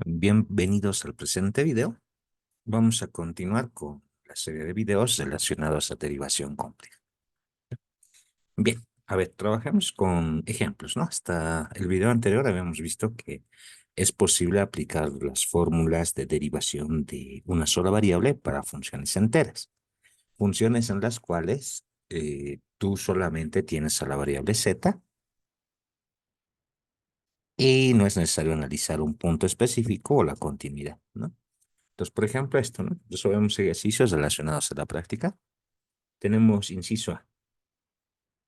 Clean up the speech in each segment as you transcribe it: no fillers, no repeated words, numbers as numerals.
Bienvenidos al presente video. Vamos a continuar con la serie de videos relacionados a derivación compleja. Bien, a ver, trabajemos con ejemplos, ¿no? Hasta el video anterior habíamos visto que es posible aplicar las fórmulas de derivación de una sola variable para funciones enteras. Funciones en las cuales tú solamente tienes a la variable z y no es necesario analizar un punto específico o la continuidad, ¿no? Entonces, por ejemplo, esto, ¿no? Resolvemos ejercicios relacionados a la práctica. Tenemos inciso A,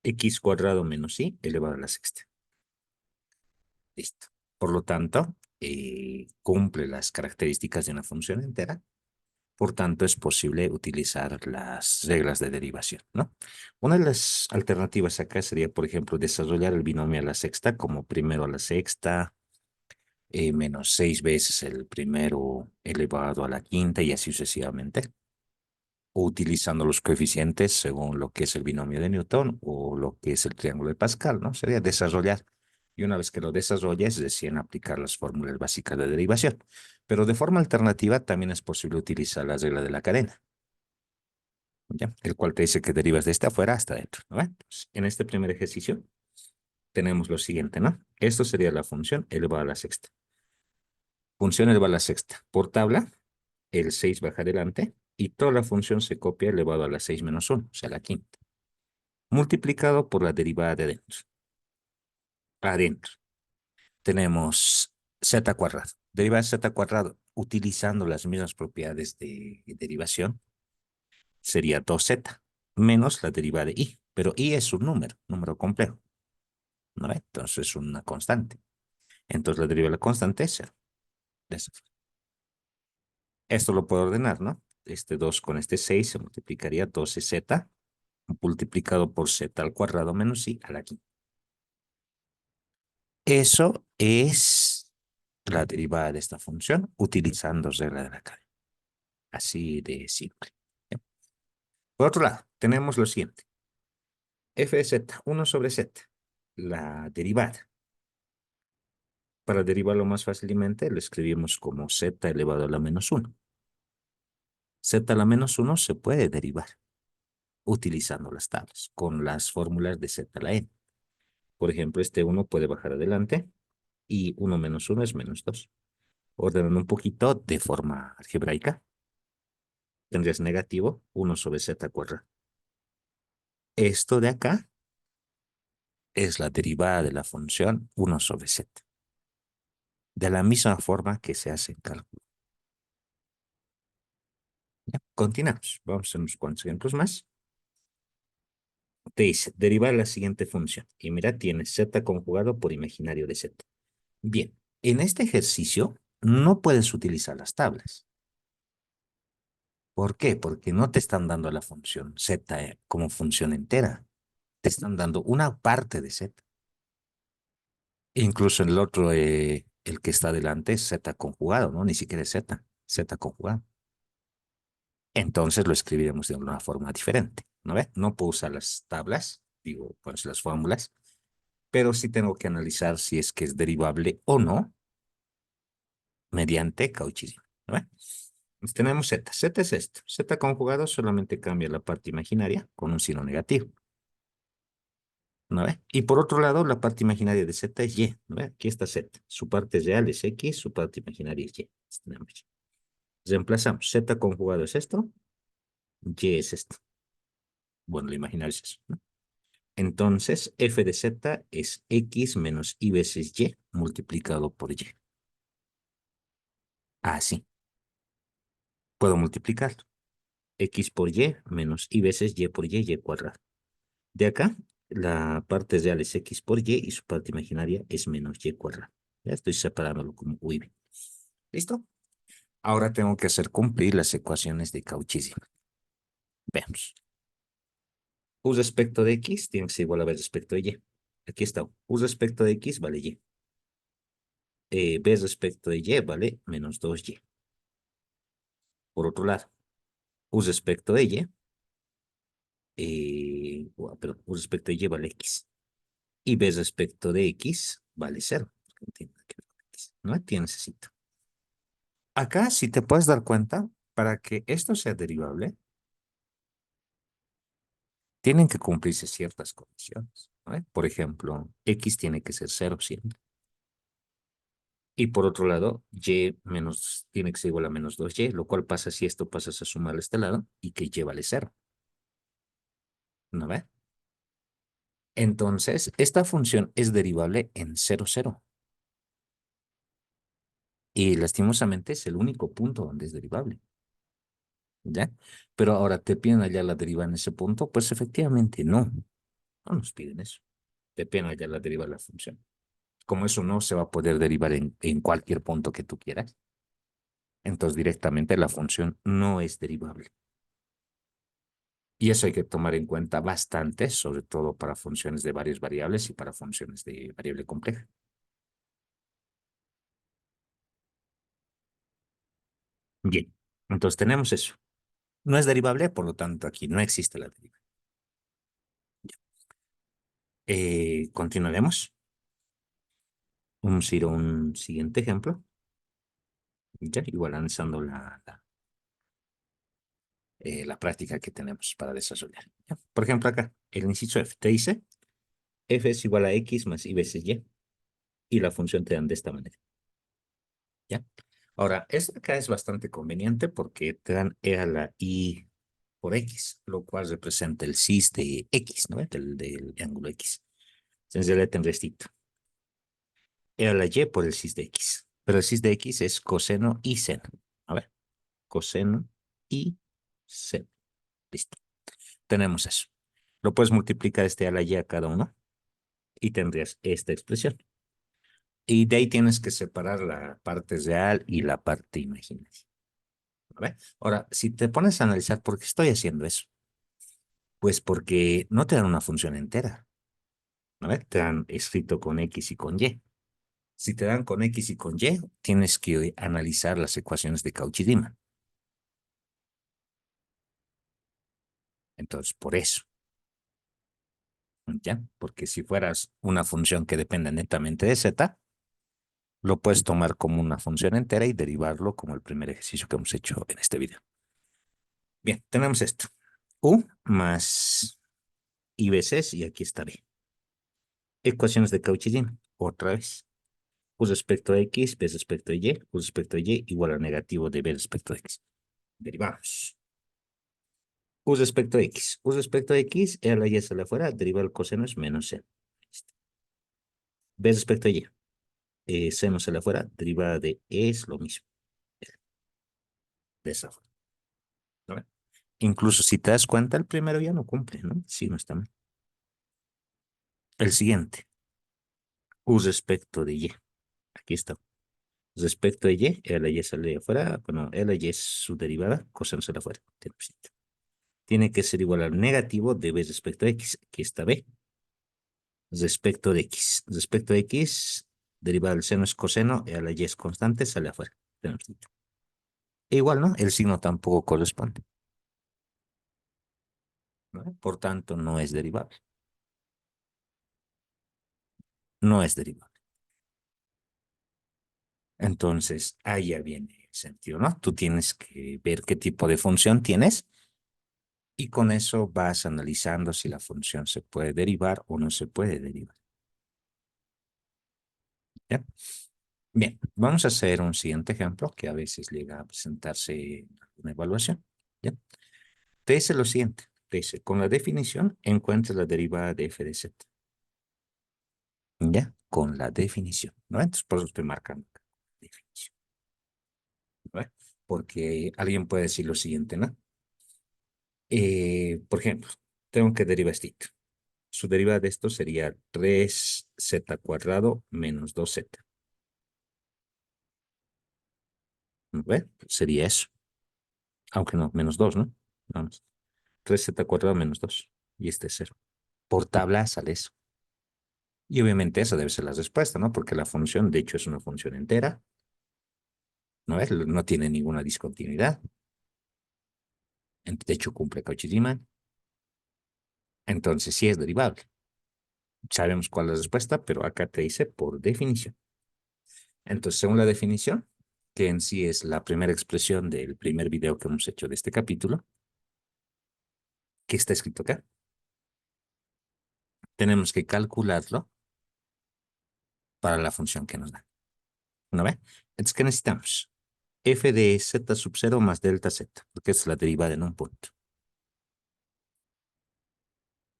x cuadrado menos y elevado a la sexta. Listo. Por lo tanto, cumple las características de una función entera. Por tanto, es posible utilizar las reglas de derivación, ¿no? Una de las alternativas acá sería, por ejemplo, desarrollar el binomio a la sexta como primero a la sexta, menos 6 veces el primero elevado a la quinta y así sucesivamente, o utilizando los coeficientes según lo que es el binomio de Newton o lo que es el triángulo de Pascal, ¿no? Sería desarrollar. Y una vez que lo desarrolles, recién aplicar las fórmulas básicas de derivación. Pero de forma alternativa también es posible utilizar la regla de la cadena, ¿ya? El cual te dice que derivas de esta afuera hasta adentro, ¿no? Entonces, en este primer ejercicio tenemos lo siguiente, ¿no? Esto sería la función elevada a la sexta. Función elevada a la sexta. Por tabla, el 6 baja adelante y toda la función se copia elevado a la 6 menos 1, o sea, la quinta, multiplicado por la derivada de adentro. Adentro tenemos z cuadrado. Derivada de z cuadrado, utilizando las mismas propiedades de derivación, sería 2z menos la derivada de i. Pero i es un número complejo, ¿no? Entonces es una constante. Entonces la derivada de la constante es 0. Esto lo puedo ordenar, ¿no? Este 2 con este 6 se multiplicaría 12z multiplicado por z al cuadrado menos i a la quinta. Eso es la derivada de esta función utilizando regla de la cadena. Así de simple. Bien. Por otro lado, tenemos lo siguiente. F de z, 1 sobre z, la derivada. Para derivarlo más fácilmente, lo escribimos como z elevado a la menos 1. Z a la menos 1 se puede derivar utilizando las tablas con las fórmulas de z a la n. Por ejemplo, este 1 puede bajar adelante y 1 menos 1 es menos 2. Ordenando un poquito de forma algebraica, tendrías negativo 1 sobre z cuadrado. Esto de acá es la derivada de la función 1 sobre z. De la misma forma que se hace en cálculo. ¿Ya? Continuamos. Vamos a hacer unos cuantos ejemplos más. Te dice, derivar la siguiente función. Y mira, tienes z conjugado por imaginario de z. Bien, en este ejercicio no puedes utilizar las tablas. ¿Por qué? Porque no te están dando la función z como función entera. Te están dando una parte de z. Incluso el otro, el que está delante es z conjugado, ¿no? Ni siquiera es z conjugado. Entonces lo escribiremos de una forma diferente, ¿no ve? No puedo usar las tablas, digo, pues las fórmulas, pero sí tengo que analizar si es que es derivable o no mediante cauchismo, ¿no ve? Entonces tenemos z. Z es esto. Z conjugado solamente cambia la parte imaginaria con un signo negativo, ¿no ve? Y por otro lado, la parte imaginaria de z es y, ¿no ve? Aquí está z. Su parte real es x, su parte imaginaria es y. Tenemos y. Reemplazamos. Z conjugado es esto, y es esto. Bueno, lo imaginario es eso, ¿no? Entonces, f de z es x menos y veces y multiplicado por y. Así. Puedo multiplicarlo. X por y menos y veces y por y cuadrado. De acá, la parte real es x por y su parte imaginaria es menos y cuadrado. Ya estoy separándolo como y. ¿Listo? Ahora tengo que hacer cumplir las ecuaciones de Cauchy. Veamos. U respecto de x tiene que ser igual a b respecto de y. Aquí está. U respecto de x vale y. B respecto de y vale menos 2y. Por otro lado, U respecto de y, perdón, U respecto de y vale x. Y B respecto de x vale 0. No tiene nada que ver con x. No, aquí necesito. Acá, si te puedes dar cuenta, para que esto sea derivable, tienen que cumplirse ciertas condiciones, ¿no? Por ejemplo, x tiene que ser cero siempre. Y por otro lado, y menos, tiene que ser igual a menos 2y, lo cual pasa si esto pasas a sumar a este lado y que y vale cero. ¿No ve? Entonces, esta función es derivable en cero cero. Y lastimosamente es el único punto donde es derivable. ¿Ya? Pero ahora te piden hallar la deriva en ese punto, pues efectivamente no. No nos piden eso. Te piden hallar la deriva de la función. Como eso no se va a poder derivar en cualquier punto que tú quieras, entonces directamente la función no es derivable. Y eso hay que tomar en cuenta bastante, sobre todo para funciones de varias variables y para funciones de variable compleja. Bien, entonces tenemos eso. No es derivable, por lo tanto aquí no existe la deriva. Continuaremos. Vamos a ir a un siguiente ejemplo. Ya, igual analizando la práctica que tenemos para desarrollar. ¿Ya? Por ejemplo, acá, el inciso F te dice f es igual a x más y veces y la función te dan de esta manera. ¿Ya? Ahora, esto acá es bastante conveniente porque te dan e a la i por x, lo cual representa el cis de x, ¿no? Del ángulo x. Entonces le tendré esto. E a la y por el cis de x. Pero el cis de x es coseno y seno. A ver, coseno y seno. Listo. Tenemos eso. Lo puedes multiplicar este a la y a cada uno y tendrías esta expresión. Y de ahí tienes que separar la parte real y la parte imaginaria. A ver, ahora, si te pones a analizar por qué estoy haciendo eso, pues porque no te dan una función entera. A ver, te dan escrito con X y con Y. Si te dan con X y con Y, tienes que analizar las ecuaciones de Cauchy-Riemann. Entonces, por eso, ¿ya? Porque si fueras una función que depende netamente de Z, lo puedes tomar como una función entera y derivarlo como el primer ejercicio que hemos hecho en este video. Bien, tenemos esto. U más I veces, y aquí está B. Ecuaciones de Cauchy-Riemann, otra vez. U respecto a X, B respecto a Y, U respecto a Y igual a negativo de B respecto a X. Derivamos. U respecto a X. U respecto a X, E a la Y sale afuera, deriva el coseno es menos C. B respecto a Y. Seno sale afuera, deriva de E es lo mismo. De esa forma. ¿No? Incluso si te das cuenta, el primero ya no cumple, ¿no? Sí, no está mal. El siguiente. U respecto de Y. Aquí está. Respecto a Y, E a la Y sale afuera. Bueno, E a la Y es su derivada, coseno sale afuera. Tiene que ser igual al negativo de B respecto a X. Aquí está B. Respecto de X. Respecto a X, derivada del seno es coseno, y a la Y es constante, sale afuera. Tenemos dicho. E igual, ¿no? El signo tampoco corresponde. ¿No? Por tanto, no es derivable. No es derivable. Entonces, ahí ya viene el sentido, ¿no? Tú tienes que ver qué tipo de función tienes y con eso vas analizando si la función se puede derivar o no se puede derivar. ¿Ya? Bien, vamos a hacer un siguiente ejemplo que a veces llega a presentarse en una evaluación. ¿Ya? Te dice lo siguiente, te dice, con la definición encuentra la derivada de f de z. ¿Ya? Con la definición, ¿no? Entonces, por eso estoy marcando acá, definición, ¿no? Porque alguien puede decir lo siguiente, ¿no? Por ejemplo, tengo que derivar esto. Su derivada de esto sería 3z cuadrado menos 2z. ¿No? Sería eso. Aunque no, menos 2, ¿no? Vamos. 3z cuadrado menos 2. Y este es 0. Por tabla sale eso. Y obviamente esa debe ser la respuesta, ¿no? Porque la función, de hecho, es una función entera, ¿no es? No tiene ninguna discontinuidad. De hecho, cumple Cauchy-Riemann. Entonces, sí es derivable. Sabemos cuál es la respuesta, pero acá te dice por definición. Entonces, según la definición, que en sí es la primera expresión del primer video que hemos hecho de este capítulo, que está escrito acá. Tenemos que calcularlo para la función que nos da. ¿No ve? Entonces, ¿qué necesitamos? F de z sub 0 más delta z, porque es la derivada en un punto.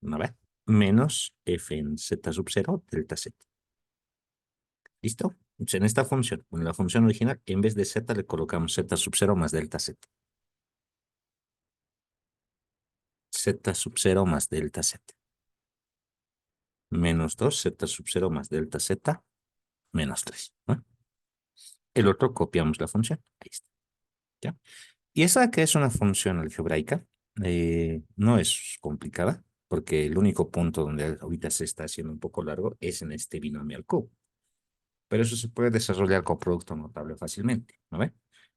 ¿No ve? Menos f en z sub 0 delta z. ¿Listo? Entonces, en esta función, en la función original, en vez de z le colocamos z sub 0 más delta z. Z sub 0 más delta z. Menos 2, z sub 0 más delta z, menos 3. ¿No? El otro copiamos la función. Ahí está. ¿Ya? Y esa que es una función algebraica, no es complicada, porque el único punto donde ahorita se está haciendo un poco largo es en este binomio al cubo. Pero eso se puede desarrollar con producto notable fácilmente, ¿no ve?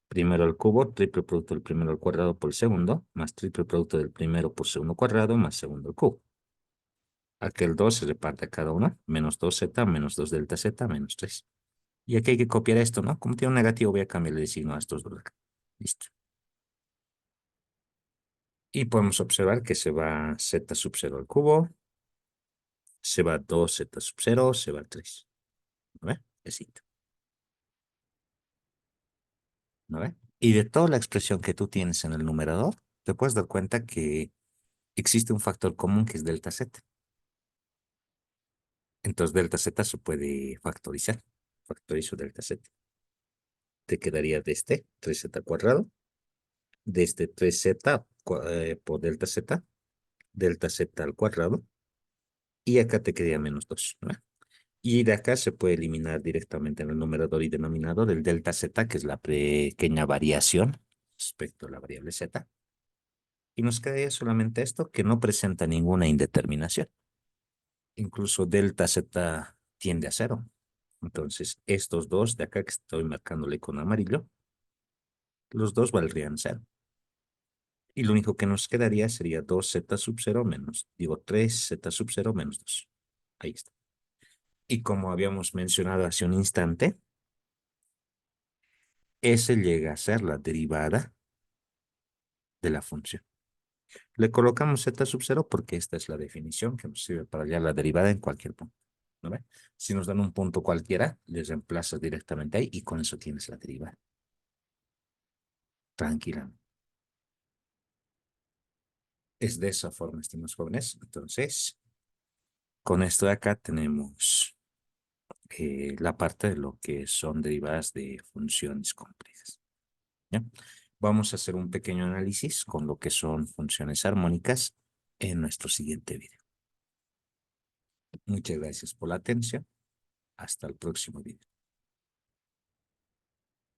Primero al cubo, triple producto del primero al cuadrado por el segundo, más triple producto del primero por segundo cuadrado, más segundo al cubo. Aquel 2 se reparte a cada uno, menos 2z, menos 2 delta z, menos 3. Y aquí hay que copiar esto, ¿no? Como tiene un negativo, voy a cambiarle de signo a estos dos de acá. Listo. Y podemos observar que se va z sub 0 al cubo, se va 2z sub 0, se va 3. ¿No ve? Besito. ¿No ve? Y de toda la expresión que tú tienes en el numerador, te puedes dar cuenta que existe un factor común que es delta z. Entonces delta z se puede factorizar. Factorizo delta z. Te quedaría de este 3z cuadrado, de este 3z por delta z al cuadrado, y acá te quedaría menos 2. ¿No ve? Y de acá se puede eliminar directamente en el numerador y denominador el delta z, que es la pequeña variación respecto a la variable z. Y nos quedaría solamente esto, que no presenta ninguna indeterminación. Incluso delta z tiende a cero. Entonces, estos dos de acá que estoy marcándole con amarillo, los dos valdrían cero. Y lo único que nos quedaría sería 2z sub 0 menos, digo 3z sub 0 menos 2. Ahí está. Y como habíamos mencionado hace un instante, S llega a ser la derivada de la función. Le colocamos z sub 0 porque esta es la definición que nos sirve para hallar la derivada en cualquier punto. ¿No ve? Si nos dan un punto cualquiera, les reemplazas directamente ahí y con eso tienes la derivada. Tranquila. Es de esa forma, estimados jóvenes. Entonces, con esto de acá tenemos la parte de lo que son derivadas de funciones complejas. ¿Ya? Vamos a hacer un pequeño análisis con lo que son funciones armónicas en nuestro siguiente video. Muchas gracias por la atención. Hasta el próximo video.